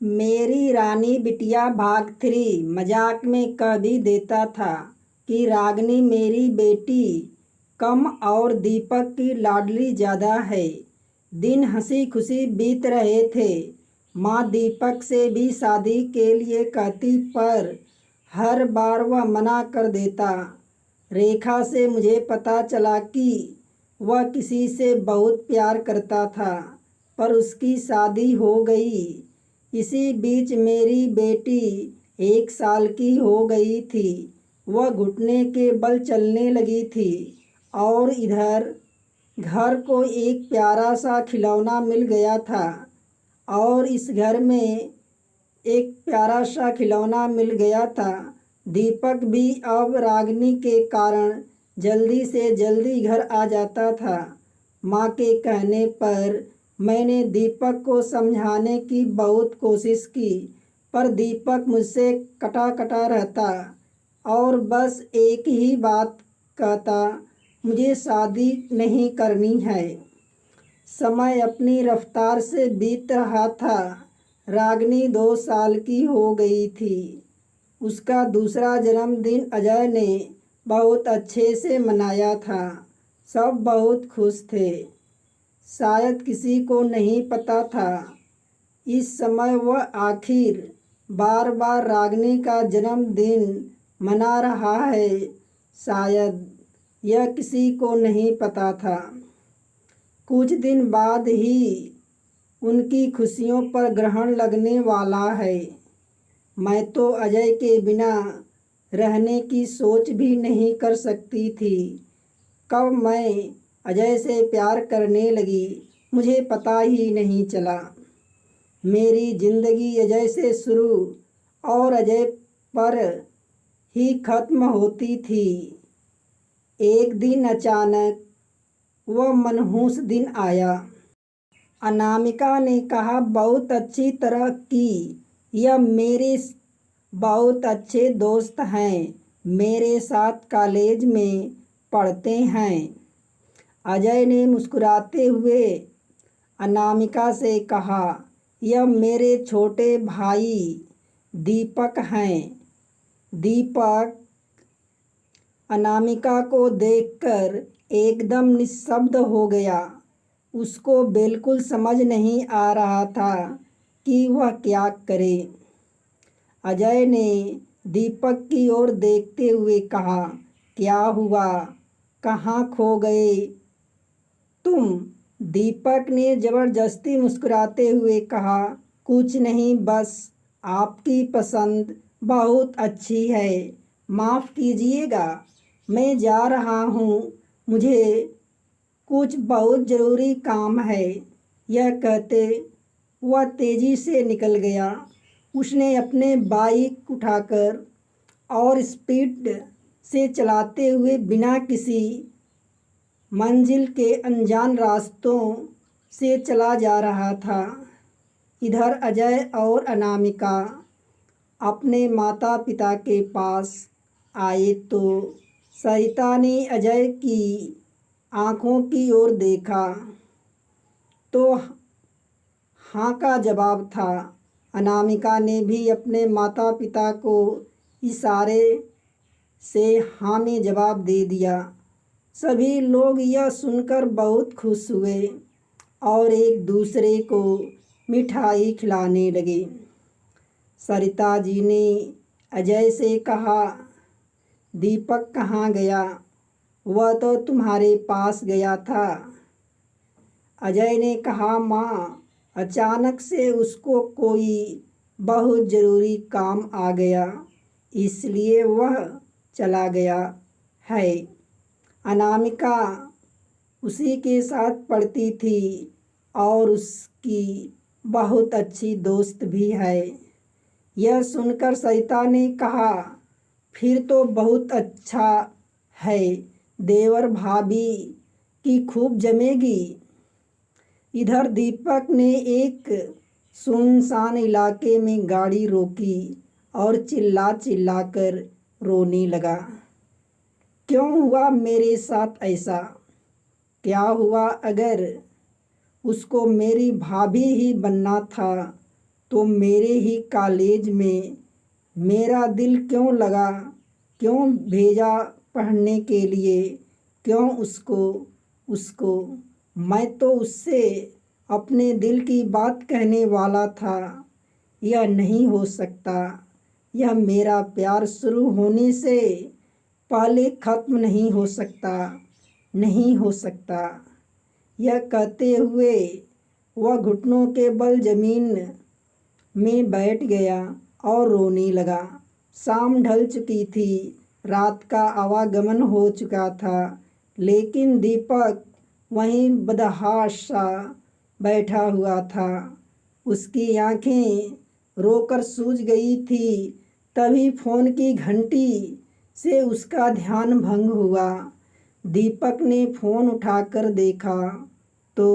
मेरी रानी बिटिया भाग 3 मजाक में कह भी देता था कि रागनी मेरी बेटी कम और दीपक की लाडली ज़्यादा है। दिन हंसी खुशी बीत रहे थे। माँ दीपक से भी शादी के लिए कहती पर हर बार वह मना कर देता। रेखा से मुझे पता चला कि वह किसी से बहुत प्यार करता था पर उसकी शादी हो गई। इसी बीच मेरी बेटी 1 साल की हो गई थी। वह घुटने के बल चलने लगी थी और इधर घर को एक प्यारा सा खिलौना मिल गया था और इस घर में एक प्यारा सा खिलौना मिल गया था। दीपक भी अब रागिनी के कारण जल्दी से जल्दी घर आ जाता था। माँ के कहने पर मैंने दीपक को समझाने की बहुत कोशिश की पर दीपक मुझसे कटा कटा रहता और बस एक ही बात कहता, मुझे शादी नहीं करनी है। समय अपनी रफ्तार से बीत रहा था। रागिनी 2 साल की हो गई थी। उसका दूसरा जन्मदिन अजय ने बहुत अच्छे से मनाया था। सब बहुत खुश थे। शायद किसी को नहीं पता था इस समय वह आखिर बार बार रागिनी का जन्मदिन मना रहा है। शायद यह किसी को नहीं पता था। कुछ दिन बाद ही उनकी खुशियों पर ग्रहण लगने वाला है। मैं तो अजय के बिना रहने की सोच भी नहीं कर सकती थी। कब मैं अजय से प्यार करने लगी मुझे पता ही नहीं चला। मेरी ज़िंदगी अजय से शुरू और अजय पर ही ख़त्म होती थी। एक दिन अचानक वह मनहूस दिन आया। अनामिका ने कहा, बहुत अच्छी तरह की, यह मेरे बहुत अच्छे दोस्त हैं, मेरे साथ कॉलेज में पढ़ते हैं। अजय ने मुस्कुराते हुए अनामिका से कहा, यह मेरे छोटे भाई दीपक हैं। दीपक अनामिका को देखकर एकदम निशब्द हो गया। उसको बिल्कुल समझ नहीं आ रहा था कि वह क्या करे। अजय ने दीपक की ओर देखते हुए कहा, क्या हुआ, कहाँ खो गए तुम? दीपक ने ज़बरदस्ती मुस्कुराते हुए कहा, कुछ नहीं, बस आपकी पसंद बहुत अच्छी है। माफ़ कीजिएगा, मैं जा रहा हूँ, मुझे कुछ बहुत ज़रूरी काम है। यह कहते वह तेज़ी से निकल गया। उसने अपने बाइक उठाकर और स्पीड से चलाते हुए बिना किसी मंजिल के अनजान रास्तों से चला जा रहा था। इधर अजय और अनामिका अपने माता पिता के पास आए तो सरिता ने अजय की आँखों की ओर देखा तो हाँ का जवाब था। अनामिका ने भी अपने माता पिता को इशारे से हाँ में जवाब दे दिया। सभी लोग यह सुनकर बहुत खुश हुए और एक दूसरे को मिठाई खिलाने लगे। सरिता जी ने अजय से कहा, दीपक कहाँ गया? वह तो तुम्हारे पास गया था। अजय ने कहा, माँ, अचानक से उसको कोई बहुत ज़रूरी काम आ गया, इसलिए वह चला गया है। अनामिका उसी के साथ पढ़ती थी और उसकी बहुत अच्छी दोस्त भी है। यह सुनकर सरिता ने कहा, फिर तो बहुत अच्छा है, देवर भाभी की खूब जमेगी। इधर दीपक ने एक सुनसान इलाके में गाड़ी रोकी और चिल्ला चिल्लाकर रोने लगा। क्यों हुआ मेरे साथ ऐसा? क्या हुआ? अगर उसको मेरी भाभी ही बनना था तो मेरे ही कॉलेज में मेरा दिल क्यों लगा, क्यों भेजा पढ़ने के लिए, क्यों उसको उसको मैं तो उससे अपने दिल की बात कहने वाला था। यह नहीं हो सकता, यह मेरा प्यार शुरू होने से पहले ख़त्म नहीं हो सकता, नहीं हो सकता। यह कहते हुए वह घुटनों के बल जमीन में बैठ गया और रोने लगा। शाम ढल चुकी थी, रात का आवागमन हो चुका था, लेकिन दीपक वहीं बदहाश सा बैठा हुआ था। उसकी आंखें रोकर सूज गई थी। तभी फ़ोन की घंटी से उसका ध्यान भंग हुआ। दीपक ने फ़ोन उठाकर देखा तो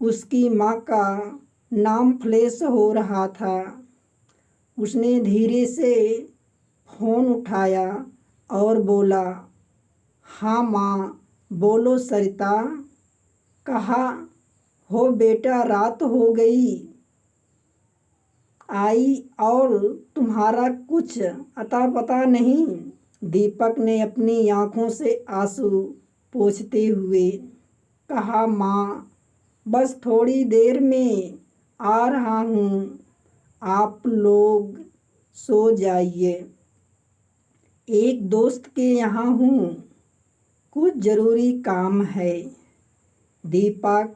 उसकी माँ का नाम फ्लैश हो रहा था। उसने धीरे से फ़ोन उठाया और बोला, हाँ माँ, बोलो सरिता। कहा हो बेटा, रात हो गई आई और तुम्हारा कुछ अता पता नहीं। दीपक ने अपनी आँखों से आंसू पोंछते हुए कहा, माँ बस थोड़ी देर में आ रहा हूँ, आप लोग सो जाइए, एक दोस्त के यहाँ हूँ, कुछ ज़रूरी काम है। दीपक,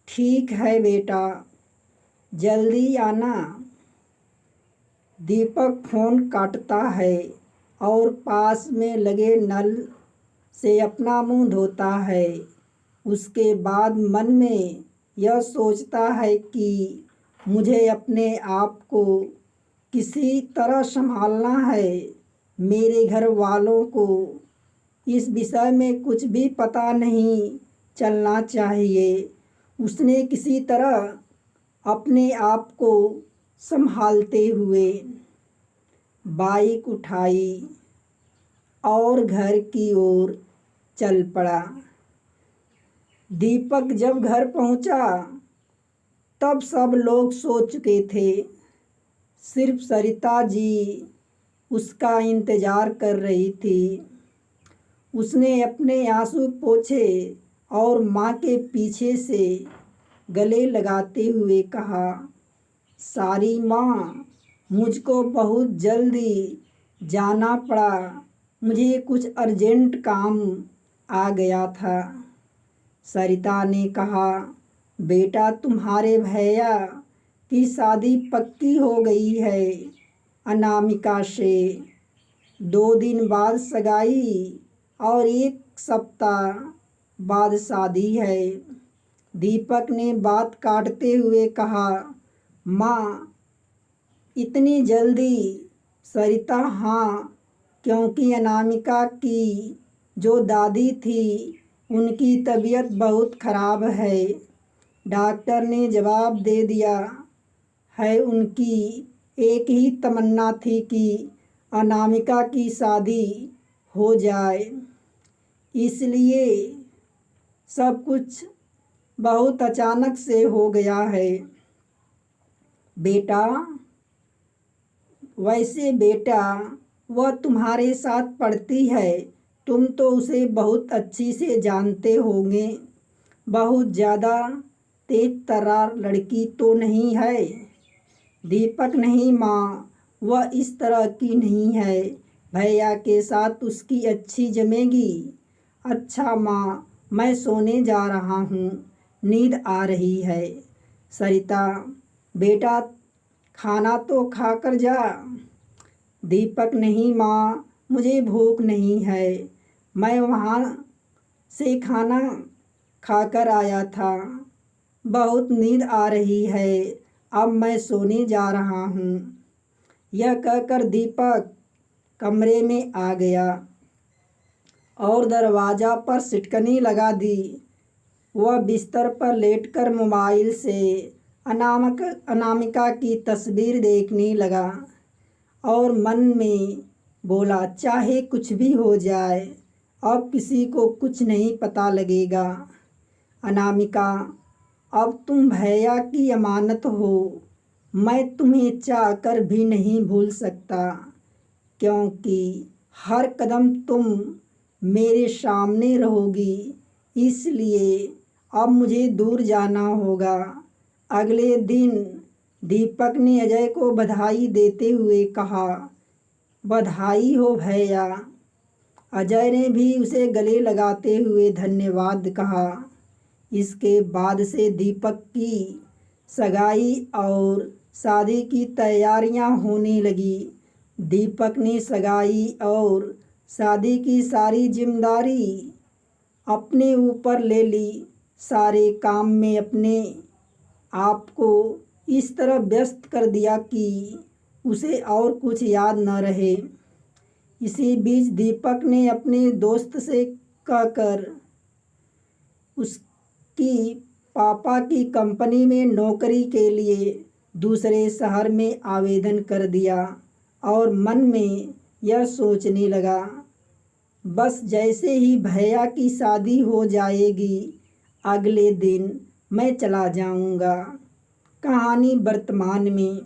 ठीक है बेटा, जल्दी आना। दीपक फ़ोन काटता है और पास में लगे नल से अपना मुंह धोता है। उसके बाद मन में यह सोचता है कि मुझे अपने आप को किसी तरह संभालना है। मेरे घर वालों को इस विषय में कुछ भी पता नहीं चलना चाहिए। उसने किसी तरह अपने आप को संभालते हुए बाइक उठाई और घर की ओर चल पड़ा। दीपक जब घर पहुंचा तब सब लोग सो चुके थे। सिर्फ सरिता जी उसका इंतज़ार कर रही थी। उसने अपने आंसू पोंछे और माँ के पीछे से गले लगाते हुए कहा, सारी माँ, मुझको बहुत जल्दी जाना पड़ा, मुझे कुछ अर्जेंट काम आ गया था। सरिता ने कहा, बेटा तुम्हारे भैया की शादी पक्की हो गई है अनामिका से। 2 दिन बाद सगाई और 1 सप्ताह बाद शादी है। दीपक ने बात काटते हुए कहा, माँ इतनी जल्दी? सरिता, हाँ, क्योंकि अनामिका की जो दादी थी उनकी तबीयत बहुत ख़राब है। डॉक्टर ने जवाब दे दिया है। उनकी एक ही तमन्ना थी कि अनामिका की शादी हो जाए, इसलिए सब कुछ बहुत अचानक से हो गया है। बेटा, वैसे बेटा वह तुम्हारे साथ पढ़ती है, तुम तो उसे बहुत अच्छी से जानते होंगे। बहुत ज़्यादा तेज तर्रार लड़की तो नहीं है। दीपक, नहीं माँ, वह इस तरह की नहीं है। भैया के साथ उसकी अच्छी जमेगी। अच्छा माँ, मैं सोने जा रहा हूँ, नींद आ रही है। सरिता, बेटा खाना तो खा कर जा। दीपक, नहीं माँ, मुझे भूख नहीं है, मैं वहाँ से खाना खाकर आया था, बहुत नींद आ रही है, अब मैं सोने जा रहा हूँ। यह कहकर दीपक कमरे में आ गया और दरवाज़ा पर सिटकनी लगा दी। वह बिस्तर पर लेटकर मोबाइल से अनामिका की तस्वीर देखने लगा और मन में बोला, चाहे कुछ भी हो जाए, अब किसी को कुछ नहीं पता लगेगा। अनामिका, अब तुम भैया की अमानत हो, मैं तुम्हें चाह कर भी नहीं भूल सकता, क्योंकि हर कदम तुम मेरे सामने रहोगी। इसलिए अब मुझे दूर जाना होगा। अगले दिन दीपक ने अजय को बधाई देते हुए कहा, बधाई हो भैया। अजय ने भी उसे गले लगाते हुए धन्यवाद कहा। इसके बाद से दीपक की सगाई और शादी की तैयारियां होने लगी। दीपक ने सगाई और शादी की सारी जिम्मेदारी अपने ऊपर ले ली। सारे काम में अपने आप को इस तरह व्यस्त कर दिया कि उसे और कुछ याद न रहे। इसी बीच दीपक ने अपने दोस्त से कहकर उसकी पापा की कंपनी में नौकरी के लिए दूसरे शहर में आवेदन कर दिया और मन में यह सोचने लगा, बस जैसे ही भैया की शादी हो जाएगी अगले दिन मैं चला जाऊंगा। कहानी वर्तमान में।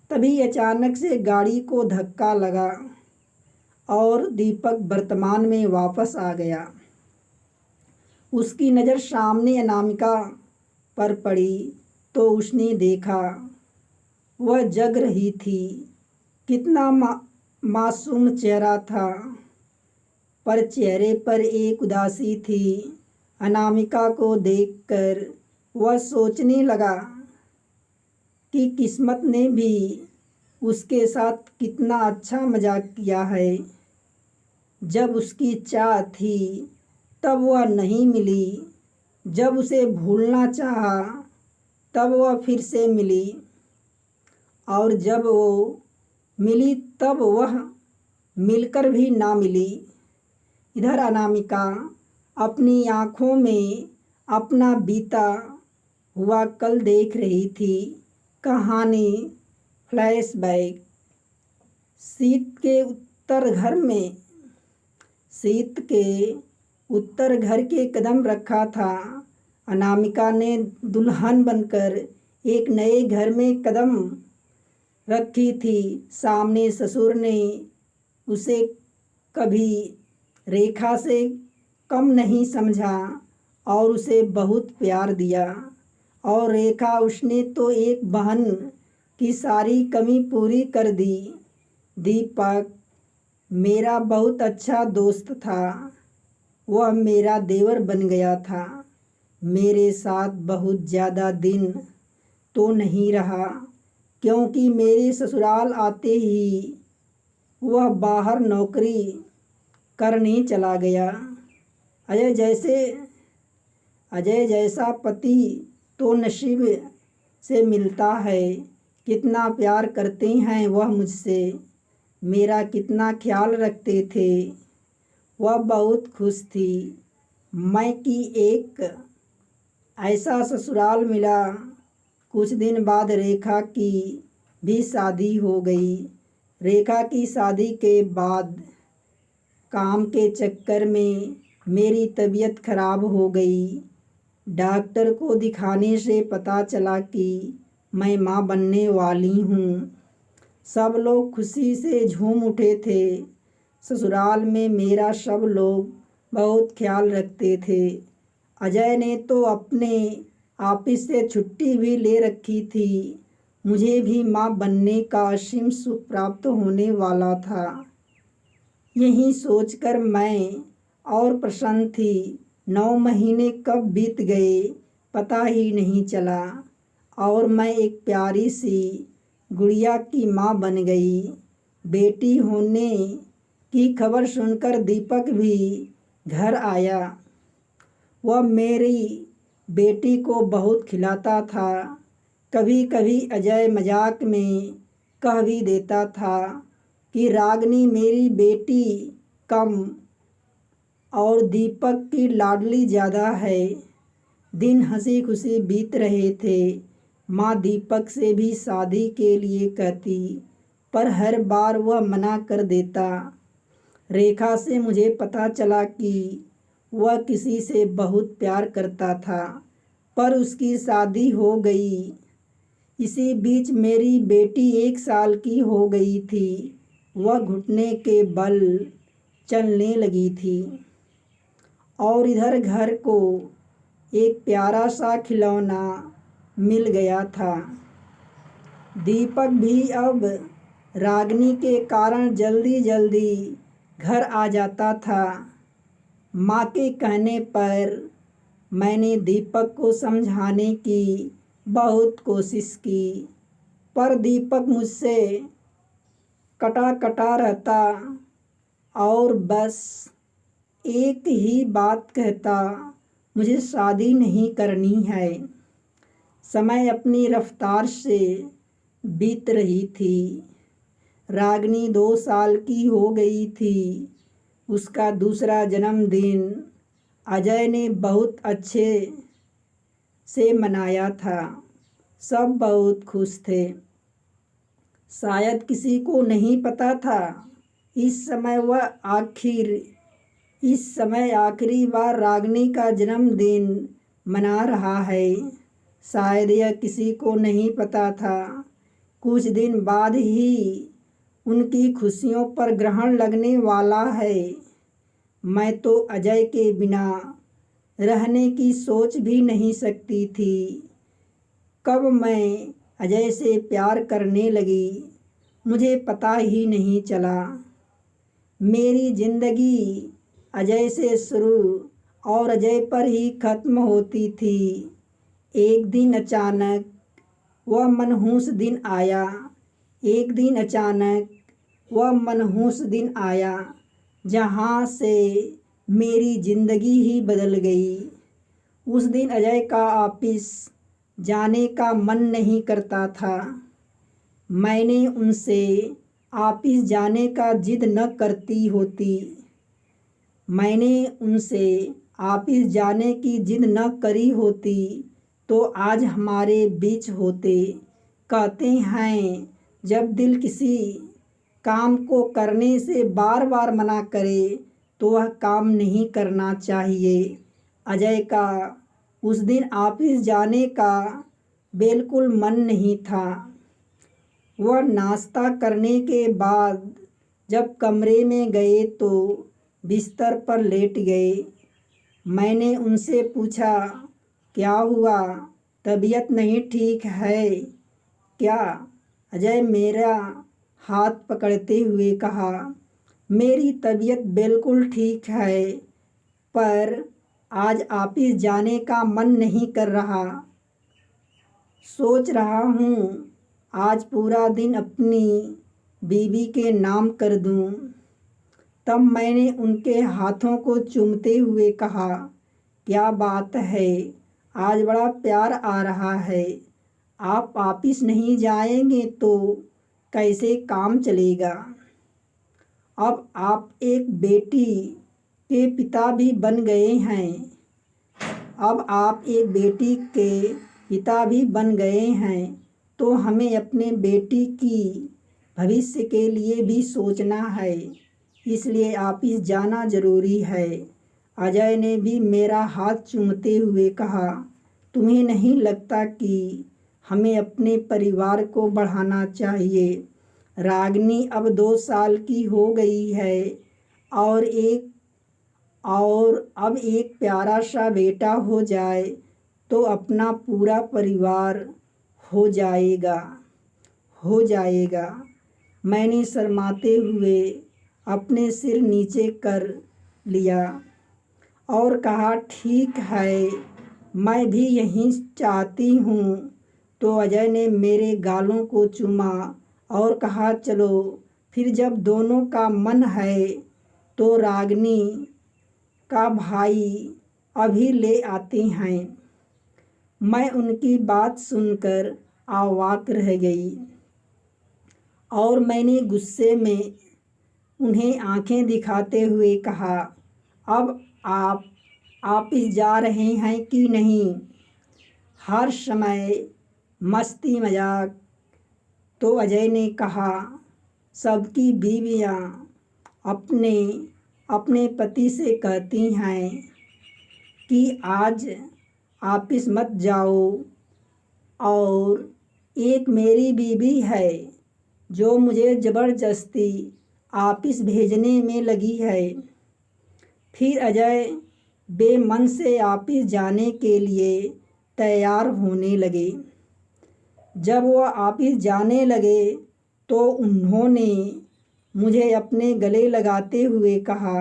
तभी अचानक से गाड़ी को धक्का लगा और दीपक वर्तमान में वापस आ गया। उसकी नज़र सामने अनामिका पर पड़ी तो उसने देखा वह जग रही थी। कितना मासूम चेहरा था, पर चेहरे पर एक उदासी थी। अनामिका को देखकर वह सोचने लगा कि किस्मत ने भी उसके साथ कितना अच्छा मजाक किया है। जब उसकी चाह थी तब वह नहीं मिली, जब उसे भूलना चाहा तब वह फिर से मिली, और जब वो मिली तब वह मिलकर भी ना मिली। इधर अनामिका अपनी आँखों में अपना बीता हुआ कल देख रही थी। कहानी फ्लैशबैक। शीत के उत्तर घर के कदम रखा था। अनामिका ने दुल्हन बनकर एक नए घर में कदम रखी थी। सामने ससुर ने उसे कभी रेखा से कम नहीं समझा और उसे बहुत प्यार दिया, और रेखा उसने तो एक बहन की सारी कमी पूरी कर दी। दीपक मेरा बहुत अच्छा दोस्त था, वह मेरा देवर बन गया था। मेरे साथ बहुत ज़्यादा दिन तो नहीं रहा, क्योंकि मेरे ससुराल आते ही वह बाहर नौकरी करने चला गया। अजय जैसा पति तो नसीब से मिलता है। कितना प्यार करते हैं वह मुझसे, मेरा कितना ख्याल रखते थे। वह बहुत खुश थी मैं कि एक ऐसा ससुराल मिला। कुछ दिन बाद रेखा की भी शादी हो गई। रेखा की शादी के बाद काम के चक्कर में मेरी तबीयत खराब हो गई। डॉक्टर को दिखाने से पता चला कि मैं माँ बनने वाली हूँ। सब लोग खुशी से झूम उठे थे। ससुराल में मेरा सब लोग बहुत ख्याल रखते थे। अजय ने तो अपने ऑफिस से छुट्टी भी ले रखी थी। मुझे भी माँ बनने का असीम सुख प्राप्त होने वाला था। यही सोचकर मैं और प्रसन्न थी। 9 महीने कब बीत गए पता ही नहीं चला, और मैं एक प्यारी सी गुड़िया की माँ बन गई। बेटी होने की खबर सुनकर दीपक भी घर आया। वह मेरी बेटी को बहुत खिलाता था। कभी कभी अजय मजाक में कह भी देता था कि रागनी मेरी बेटी कम और दीपक की लाडली ज़्यादा है। दिन हंसी खुशी बीत रहे थे। माँ दीपक से भी शादी के लिए कहती, पर हर बार वह मना कर देता। रेखा से मुझे पता चला कि वह किसी से बहुत प्यार करता था, पर उसकी शादी हो गई। इसी बीच मेरी बेटी 1 साल की हो गई थी। वह घुटने के बल चलने लगी थी और इधर घर को एक प्यारा सा खिलौना मिल गया था। दीपक भी अब रागिनी के कारण जल्दी जल्दी घर आ जाता था। माँ के कहने पर मैंने दीपक को समझाने की बहुत कोशिश की, पर दीपक मुझसे कटा कटा रहता और बस एक ही बात कहता, मुझे शादी नहीं करनी है। समय अपनी रफ्तार से बीत रही थी। रागिनी 2 साल की हो गई थी। उसका दूसरा जन्मदिन अजय ने बहुत अच्छे से मनाया था। सब बहुत खुश थे। शायद किसी को नहीं पता था इस समय आखिरी बार रागिनी का जन्मदिन मना रहा है। शायद यह किसी को नहीं पता था। कुछ दिन बाद ही उनकी खुशियों पर ग्रहण लगने वाला है। मैं तो अजय के बिना रहने की सोच भी नहीं सकती थी। कब मैं अजय से प्यार करने लगी मुझे पता ही नहीं चला। मेरी ज़िंदगी अजय से शुरू और अजय पर ही ख़त्म होती थी। एक दिन अचानक वह मनहूस दिन आया जहाँ से मेरी ज़िंदगी ही बदल गई। उस दिन अजय का ऑफिस जाने का मन नहीं करता था। मैंने उनसे ऑफिस जाने का जिद न करती होती। मैंने उनसे ऑफिस जाने की जिद न करी होती तो आज हमारे बीच होते। कहते हैं जब दिल किसी काम को करने से बार बार मना करे तो वह काम नहीं करना चाहिए। अजय का उस दिन ऑफिस जाने का बिल्कुल मन नहीं था। वह नाश्ता करने के बाद जब कमरे में गए तो बिस्तर पर लेट गए। मैंने उनसे पूछा, क्या हुआ, तबीयत नहीं ठीक है क्या? अजय मेरा हाथ पकड़ते हुए कहा, मेरी तबीयत बिल्कुल ठीक है, पर आज ऑफिस जाने का मन नहीं कर रहा। सोच रहा हूँ आज पूरा दिन अपनी बीवी के नाम कर दूँ। तब मैंने उनके हाथों को चूमते हुए कहा, क्या बात है, आज बड़ा प्यार आ रहा है। आप ऑफिस नहीं जाएंगे तो कैसे काम चलेगा? अब आप एक बेटी के पिता भी बन गए हैं। तो हमें अपने बेटी की भविष्य के लिए भी सोचना है, इसलिए ऑफिस जाना ज़रूरी है। अजय ने भी मेरा हाथ चूमते हुए कहा, तुम्हें नहीं लगता कि हमें अपने परिवार को बढ़ाना चाहिए? रागिनी अब 2 साल की हो गई है और अब एक प्यारा सा बेटा हो जाए तो अपना पूरा परिवार हो जाएगा। मैंने शर्माते हुए अपने सिर नीचे कर लिया और कहा, ठीक है, मैं भी यही चाहती हूँ। तो अजय ने मेरे गालों को चूमा और कहा, चलो फिर जब दोनों का मन है तो रागिनी का भाई अभी ले आते हैं। मैं उनकी बात सुनकर अवाक रह गई और मैंने गुस्से में उन्हें आंखें दिखाते हुए कहा, अब आप ऑफिस जा रहे हैं कि नहीं? हर समय मस्ती मजाक। तो अजय ने कहा, सबकी बीवियां अपने पति से कहती हैं कि आज ऑफिस मत जाओ और एक मेरी बीवी है जो मुझे ज़बरदस्ती ऑफिस भेजने में लगी है। फिर अजय बेमन से ऑफिस जाने के लिए तैयार होने लगे। जब वह ऑफिस जाने लगे तो उन्होंने मुझे अपने गले लगाते हुए कहा,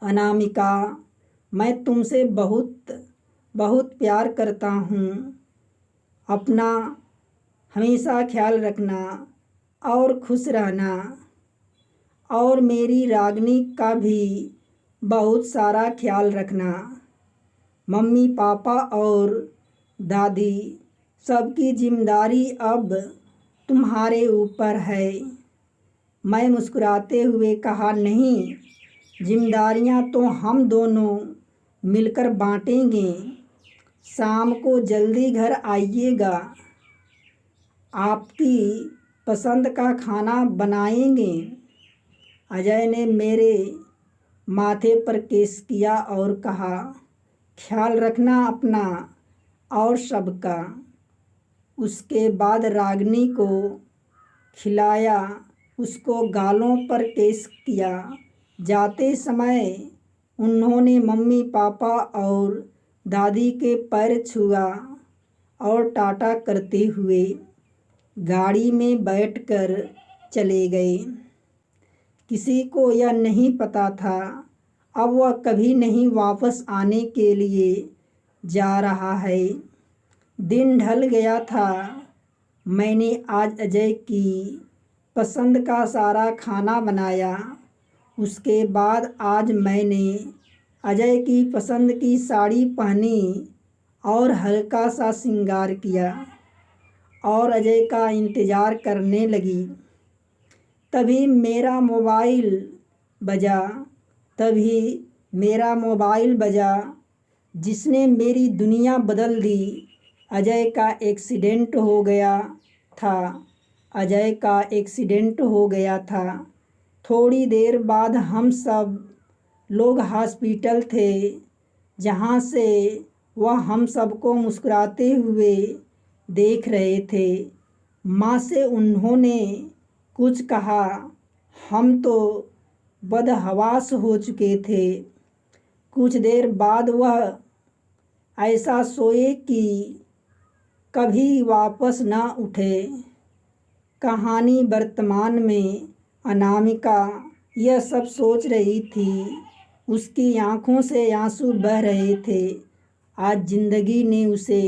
अनामिका, मैं तुमसे बहुत बहुत प्यार करता हूँ। अपना हमेशा ख्याल रखना और खुश रहना, और मेरी रागनी का भी बहुत सारा ख्याल रखना। मम्मी पापा और दादी सबकी जिम्मेदारी अब तुम्हारे ऊपर है। मैं मुस्कुराते हुए कहा, नहीं, जिम्मेदारियां तो हम दोनों मिलकर बांटेंगे। शाम को जल्दी घर आइएगा, आपकी पसंद का खाना बनाएंगे। अजय ने मेरे माथे पर किस किया और कहा, ख्याल रखना अपना और सबका। उसके बाद रागिनी को खिलाया, उसको गालों पर किस किया। जाते समय उन्होंने मम्मी पापा और दादी के पैर छुआ और टाटा करते हुए गाड़ी में बैठकर चले गए। किसी को यह नहीं पता था अब वह कभी नहीं वापस आने के लिए जा रहा है। दिन ढल गया था। मैंने आज अजय की पसंद का सारा खाना बनाया। उसके बाद आज मैंने अजय की पसंद की साड़ी पहनी और हल्का सा श्रृंगार किया और अजय का इंतज़ार करने लगी। तभी मेरा मोबाइल बजा जिसने मेरी दुनिया बदल दी। अजय का एक्सीडेंट हो गया था। थोड़ी देर बाद हम सब लोग हॉस्पिटल थे, जहाँ से वह हम सबको मुस्कुराते हुए देख रहे थे। माँ से उन्होंने कुछ कहा, हम तो बदहवास हो चुके थे। कुछ देर बाद वह ऐसा सोए कि कभी वापस न उठे। कहानी वर्तमान में अनामिका यह सब सोच रही थी। उसकी आंखों से आंसू बह रहे थे। आज जिंदगी ने उसे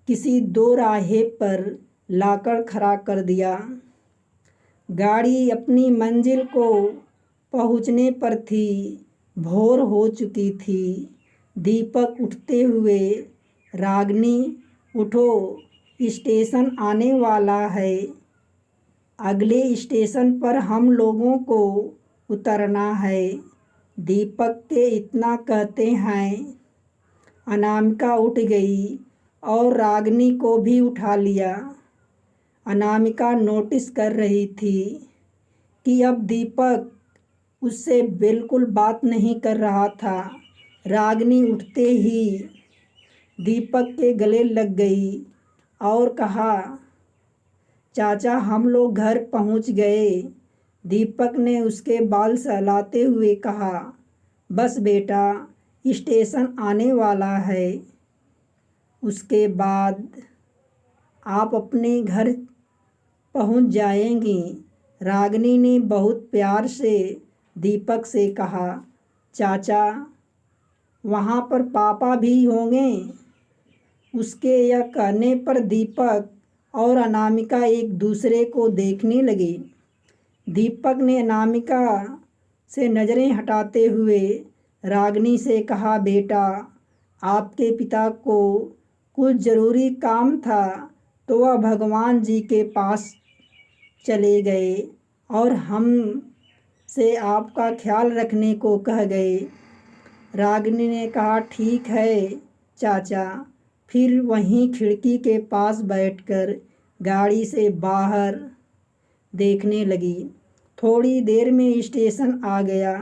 किसी दो राहे पर लाकर खड़ा कर दिया। गाड़ी अपनी मंजिल को पहुंचने पर थी। भोर हो चुकी थी। दीपक उठते हुए, रागिनी उठो, स्टेशन आने वाला है। अगले स्टेशन पर हम लोगों को उतरना है। दीपक के इतना कहते हैं अनामिका उठ गई और रागिनी को भी उठा लिया। अनामिका नोटिस कर रही थी कि अब दीपक उससे बिल्कुल बात नहीं कर रहा था। रागिनी उठते ही दीपक के गले लग गई और कहा, चाचा, हम लोग घर पहुंच गए। दीपक ने उसके बाल सहलाते हुए कहा, बस बेटा, स्टेशन आने वाला है, उसके बाद आप अपने घर पहुंच जाएंगी। रागिनी ने बहुत प्यार से दीपक से कहा, चाचा, वहाँ पर पापा भी होंगे। उसके यह कहने पर दीपक और अनामिका एक दूसरे को देखने लगे। दीपक ने अनामिका से नज़रें हटाते हुए रागिनी से कहा, बेटा, आपके पिता को कुछ ज़रूरी काम था तो वह भगवान जी के पास चले गए और हम से आपका ख्याल रखने को कह गए। रागिनी ने कहा, ठीक है चाचा। फिर वहीं खिड़की के पास बैठकर गाड़ी से बाहर देखने लगी। थोड़ी देर में स्टेशन आ गया।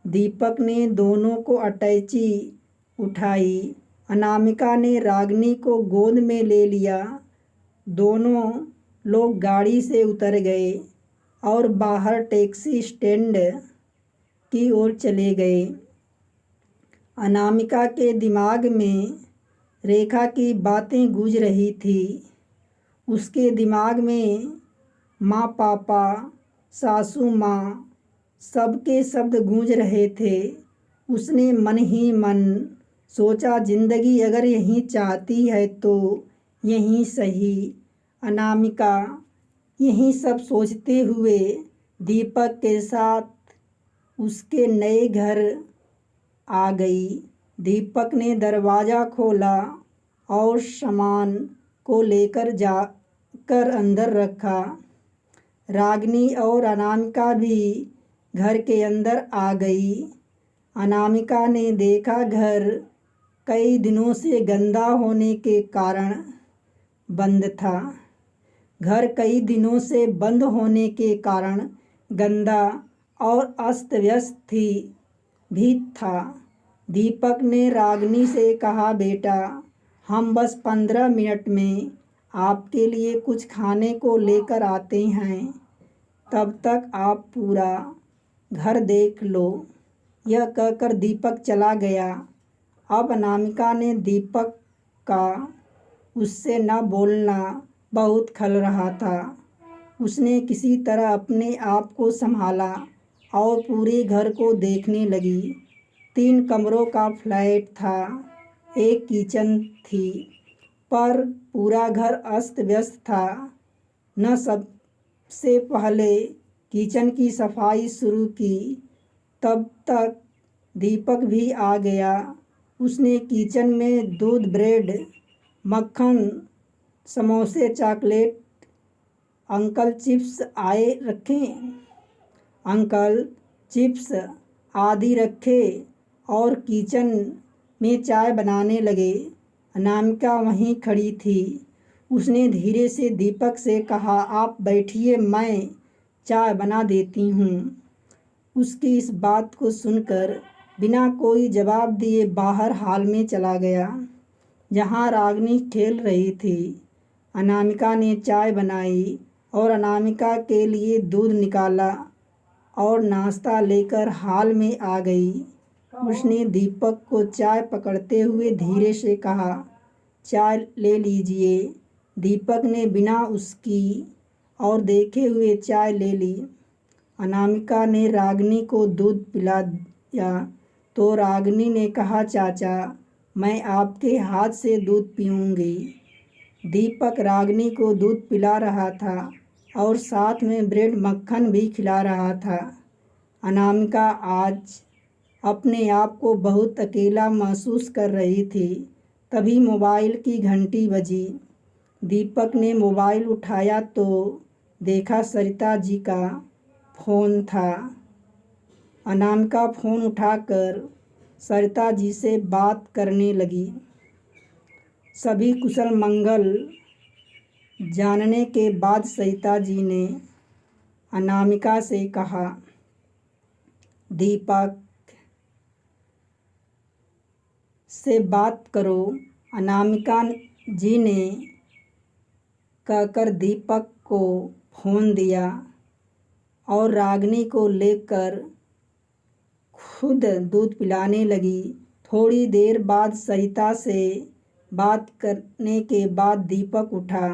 दीपक ने दोनों को अटैची उठाई। अनामिका ने रागिनी को गोद में ले लिया। दोनों लोग गाड़ी से उतर गए और बाहर टैक्सी स्टैंड की ओर चले गए। अनामिका के दिमाग में रेखा की बातें गूंज रही थी। उसके दिमाग में माँ, पापा, सासू माँ सबके शब्द गूंज रहे थे। उसने मन ही मन सोचा, जिंदगी अगर यहीं चाहती है तो यहीं सही। अनामिका यही सब सोचते हुए दीपक के साथ उसके नए घर आ गई। दीपक ने दरवाज़ा खोला और सामान को लेकर जाकर अंदर रखा। रागिनी और अनामिका भी घर के अंदर आ गई। अनामिका ने देखा घर कई दिनों से गंदा होने के कारण बंद था। घर कई दिनों से बंद होने के कारण गंदा और अस्त व्यस्त भी था। दीपक ने रागिनी से कहा, बेटा हम बस 15 मिनट में आपके लिए कुछ खाने को लेकर आते हैं, तब तक आप पूरा घर देख लो। यह कहकर दीपक चला गया। अब अनामिका ने दीपक का उससे न बोलना बहुत खल रहा था। उसने किसी तरह अपने आप को संभाला और पूरे घर को देखने लगी। 3 कमरों का फ्लैट था, एक किचन थी, पर पूरा घर अस्त व्यस्त था। न सबसे पहले किचन की सफाई शुरू की, तब तक दीपक भी आ गया। उसने किचन में दूध, ब्रेड, मक्खन, समोसे, चॉकलेट, अंकल चिप्स आदि रखे और किचन में चाय बनाने लगे। अनामिका वहीं खड़ी थी। उसने धीरे से दीपक से कहा, आप बैठिए, मैं चाय बना देती हूँ। उसकी इस बात को सुनकर बिना कोई जवाब दिए बाहर हॉल में चला गया, जहाँ रागिनी खेल रही थी। अनामिका ने चाय बनाई और अनामिका के लिए दूध निकाला और नाश्ता लेकर हॉल में आ गई। उसने दीपक को चाय पकड़ते हुए धीरे से कहा, चाय ले लीजिए। दीपक ने बिना उसकी और देखे हुए चाय ले ली। अनामिका ने रागिनी को दूध पिलाया तो रागिनी ने कहा, चाचा मैं आपके हाथ से दूध पीऊँगी। दीपक रागिनी को दूध पिला रहा था और साथ में ब्रेड मक्खन भी खिला रहा था। अनामिका आज अपने आप को बहुत अकेला महसूस कर रही थी। तभी मोबाइल की घंटी बजी। दीपक ने मोबाइल उठाया तो देखा सरिता जी का फ़ोन था। अनामिका फ़ोन उठाकर सरिता जी से बात करने लगी। सभी कुशल मंगल जानने के बाद सरिता जी ने अनामिका से कहा, दीपक से बात करो। अनामिका जी ने कहकर दीपक को फ़ोन दिया और रागिनी को लेकर खुद दूध पिलाने लगी। थोड़ी देर बाद सरिता से बात करने के बाद दीपक उठा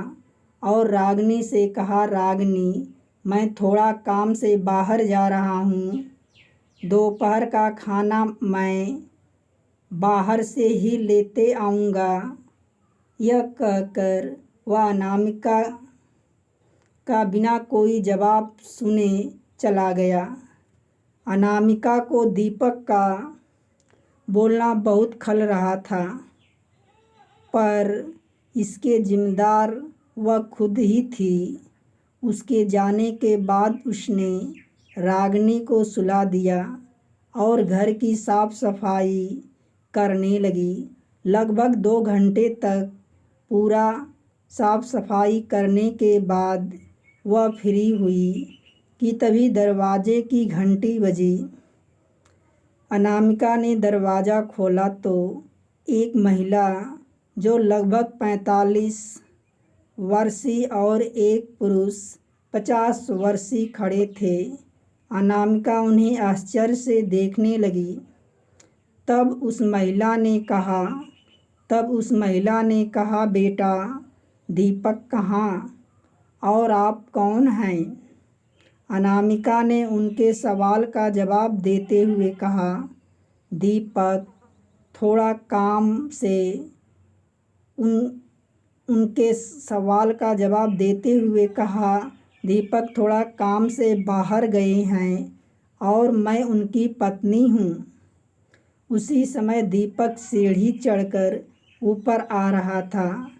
और रागिनी से कहा, रागिनी मैं थोड़ा काम से बाहर जा रहा हूँ, दोपहर का खाना मैं बाहर से ही लेते आऊँगा। यह कहकर वह अनामिका का बिना कोई जवाब सुने चला गया। अनामिका को दीपक का बोलना बहुत खल रहा था, पर इसके जिम्मेदार वह खुद ही थी। उसके जाने के बाद उसने रागिनी को सुला दिया और घर की साफ सफाई करने लगी। लगभग 2 घंटे तक पूरा साफ सफाई करने के बाद वह फ्री हुई कि तभी दरवाजे की घंटी बजी। अनामिका ने दरवाज़ा खोला तो एक महिला जो लगभग 45 वर्षीय और एक पुरुष 50 वर्षीय खड़े थे। अनामिका उन्हें आश्चर्य से देखने लगी। तब उस महिला ने कहा, बेटा दीपक कहाँ और आप कौन हैं? अनामिका ने उनके सवाल का जवाब देते हुए कहा, दीपक थोड़ा काम से उनके सवाल का जवाब देते हुए कहा, दीपक थोड़ा काम से बाहर गए हैं और मैं उनकी पत्नी हूँ। उसी समय दीपक सीढ़ी चढ़कर ऊपर आ रहा था।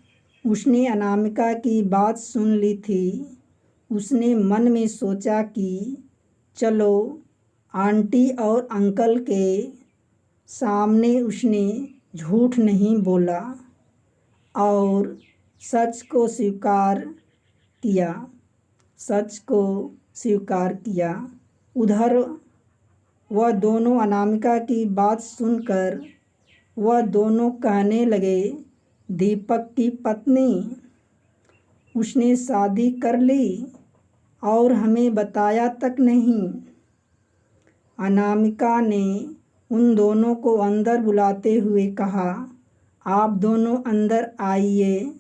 उसने अनामिका की बात सुन ली थी। उसने मन में सोचा कि चलो आंटी और अंकल के सामने उसने झूठ नहीं बोला और सच को स्वीकार किया। उधर वह दोनों अनामिका की बात सुनकर वह दोनों कहने लगे, दीपक की पत्नी, उसने शादी कर ली और हमें बताया तक नहीं। अनामिका ने उन दोनों को अंदर बुलाते हुए कहा, आप दोनों अंदर आइए।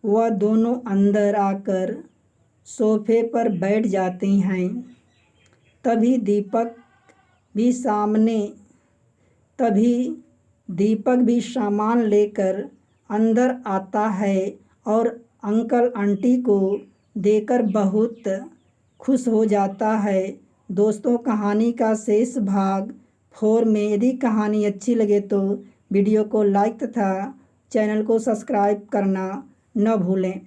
वह दोनों अंदर आकर सोफे पर बैठ जाते हैं। तभी दीपक भी सामान लेकर अंदर आता है और अंकल आंटी को देखकर बहुत खुश हो जाता है। दोस्तों, कहानी का शेष भाग 4 में। यदि कहानी अच्छी लगे तो वीडियो को लाइक तथा चैनल को सब्सक्राइब करना न भूलें।